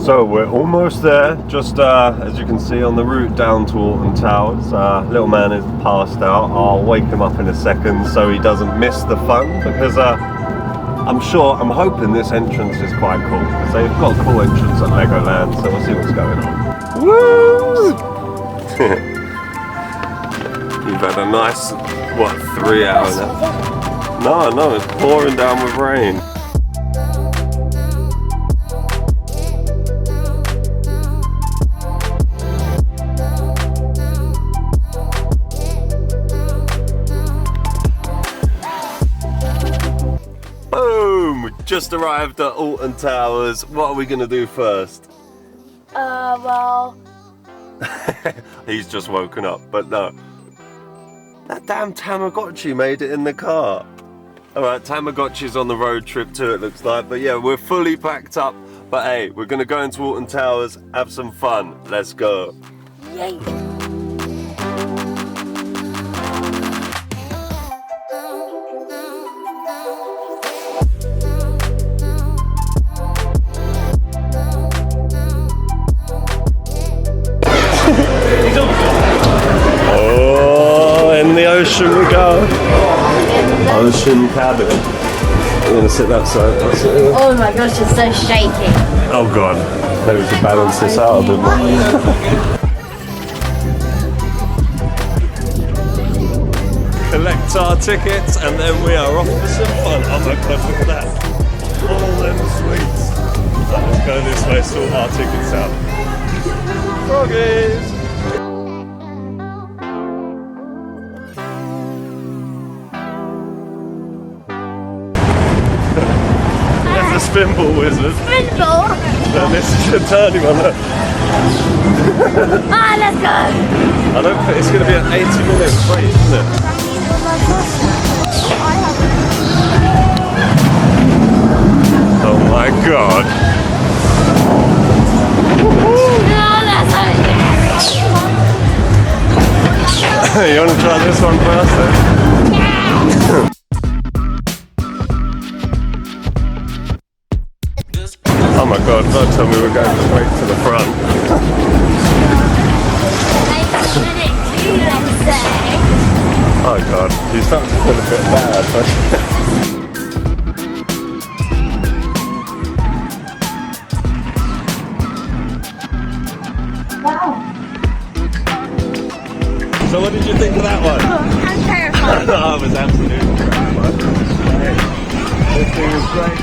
So we're almost there, just as you can see on the route down to Alton Towers. Little man is passed out. I'll wake him up in a second so he doesn't miss the fun, because I'm hoping this entrance is quite cool, because they've got a cool entrance at Legoland, so we'll see what's going on. Woo! You've had a nice, 3 hours now? No, it's pouring down with rain. Just arrived at Alton Towers. What are we gonna do first? Well... He's just woken up, but no. That damn Tamagotchi made it in the car. Alright, Tamagotchi's on the road trip too, it looks like. But yeah, we're fully packed up. But hey, we're gonna go into Alton Towers, have some fun. Let's go. Yay! Ocean we go. Ocean cabin. I'm gonna sit that side. Oh my gosh, it's so shaky. Oh god. Maybe we should balance this out a bit more. Collect our tickets and then we are off for some fun. Oh my god, look at that. All them sweets. Let's go this way, sort our tickets out. Froggies! Spinball wizard. Spinball? And this is the turning one. Let's go! I don't think it's going to be an 80-minute wait, isn't it? Oh my god. You want to try this one first then? Yeah. Oh my god, don't tell me we're going straight to the front. Oh god, you start to feel a bit bad. Wow. So what did you think of that one? I'm terrified. I was absolutely terrified. This thing was great.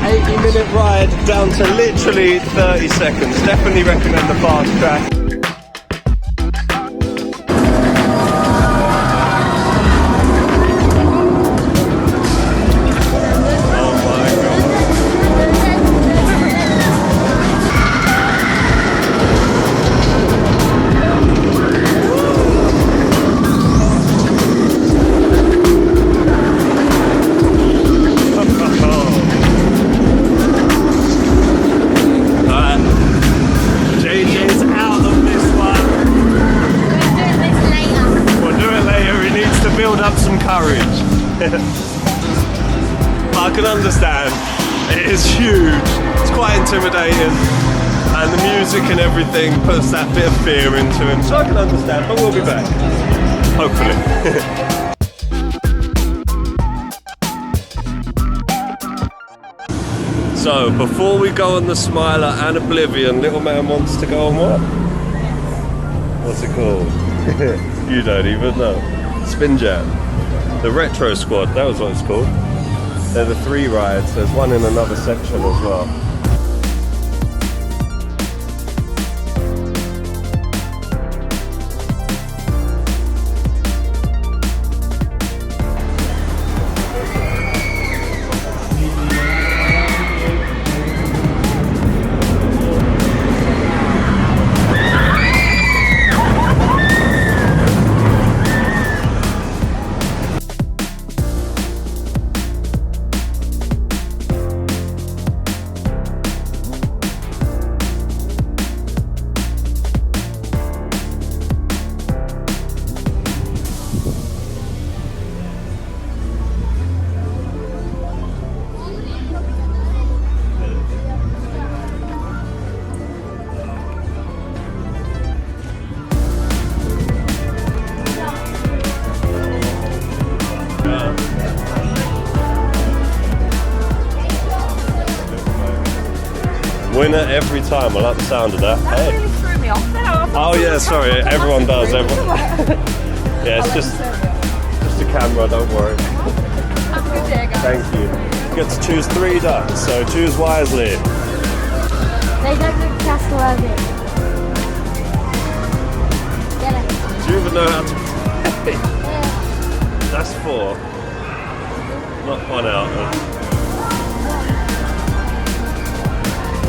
80-minute ride down to literally 30 seconds. Definitely recommend the fast track. I can understand, it is huge, it's quite intimidating, and the music and everything puts that bit of fear into him, so I can understand, but we'll be back, hopefully. So, before we go on the Smiler and Oblivion, little man wants to go on what? What's it called? You don't even know. Spin Jam. The Retrosquad, that was what it's called. They're the 3 rides, there's one in another section as well. it every time. I like the sound of that. That really threw me off there. Oh yeah, sorry. Everyone does. Yeah, it's just a camera. Don't worry. Have a good day, guys. Thank you. You get to choose 3 ducks, so choose wisely. They don't look trustworthy. Get it. Do you even know how to play? That's 4. Not 1 out.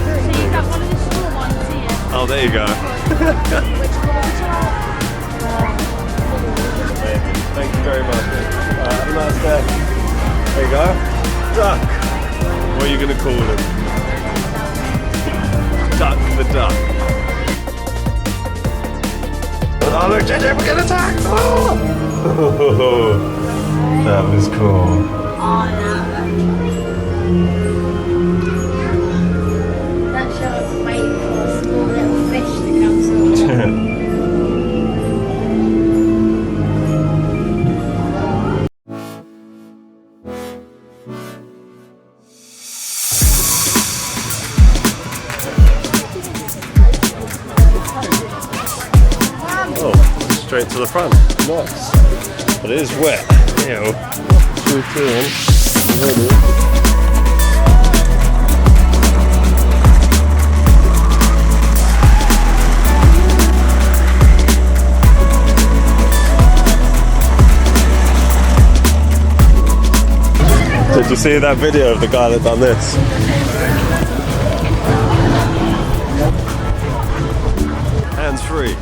So you got one of the small ones here. Oh, there you go. Which colour would you like? Thank you very much. Have a nice day. There you go. Duck. What are you going to call him? Duck the duck. Oh look, JJ, we're getting attacked! Oh. That was cool. Oh no. That show us waiting for a small little fish to come through. Straight to the front. Nice. But it is wet. Ew. Shoot in. Ready. Did you see that video of the guy that done this? Hands free.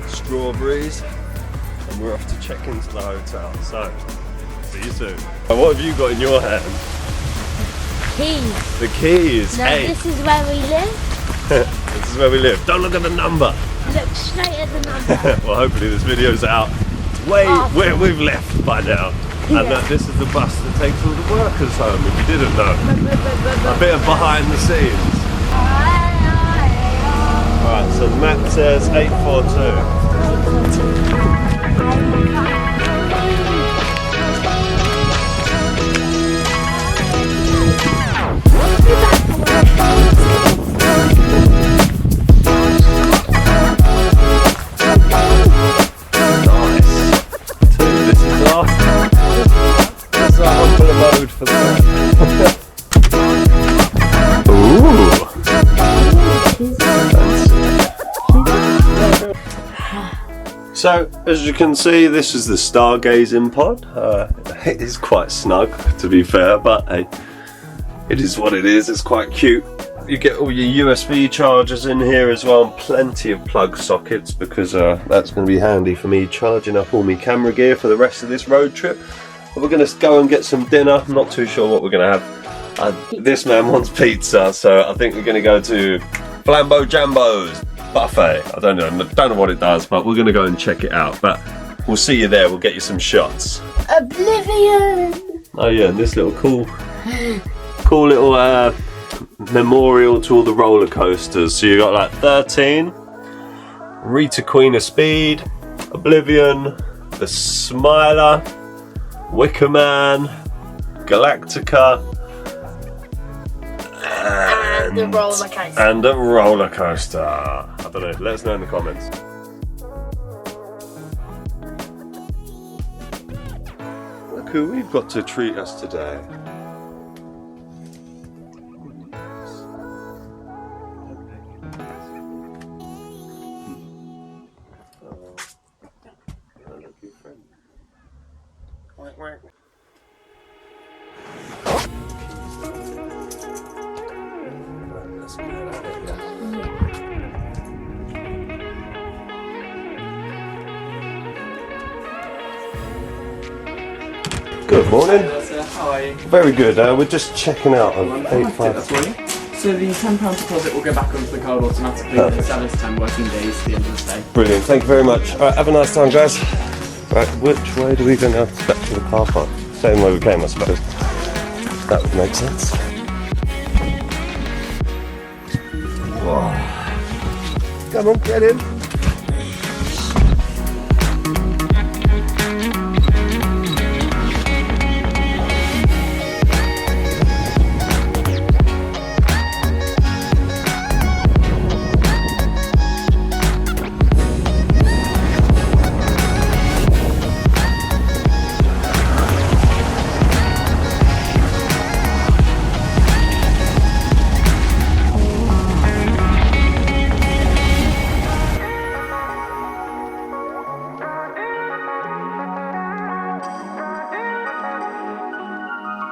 Strawberries, and we're off to check into the hotel. So, see you soon. And what have you got in your hand? Keys. The keys. No, hey. this is where we live. This is where we live. Don't look at the number. Look straight at the number. Well, hopefully this video's out. It's way where we've left by now. And this is the bus that takes all the workers home, if you didn't know. A bit of behind the scenes. Alright, so the map says 842. For that. Ooh. So, as you can see, this is the Stargazing Pod. It is quite snug, to be fair, but hey, it is what it is. It's quite cute. you get all your USB chargers in here as well, and plenty of plug sockets, because that's going to be handy for me charging up all my camera gear for the rest of this road trip. But we're going to go and get some dinner. I'm not too sure what we're going to have. This man wants pizza, so I think we're going to go to Flambo Jambo's buffet. I don't know what it does, but we're going to go and check it out. But we'll see you there. We'll get you some shots. Oblivion! Oh yeah, and this little cool little memorial to all the roller coasters. So you got like 13, Rita Queen of Speed, Oblivion, the Smiler, Wickerman, Galactica, And the roller coaster. And a roller coaster. I don't know. Let us know in the comments. Look who we've got to treat us today. Good morning. Hello, sir. How are you? Very good. We're just checking out on Take that for you. So the £10 deposit will go back onto the card automatically within 7 to 10 working days at the end of the stay. Brilliant. Thank you very much. All right, have a nice time, guys. Right, which way do we go now? Back to the car park. Same way we came, I suppose. That would make sense. Whoa. Come on, get in.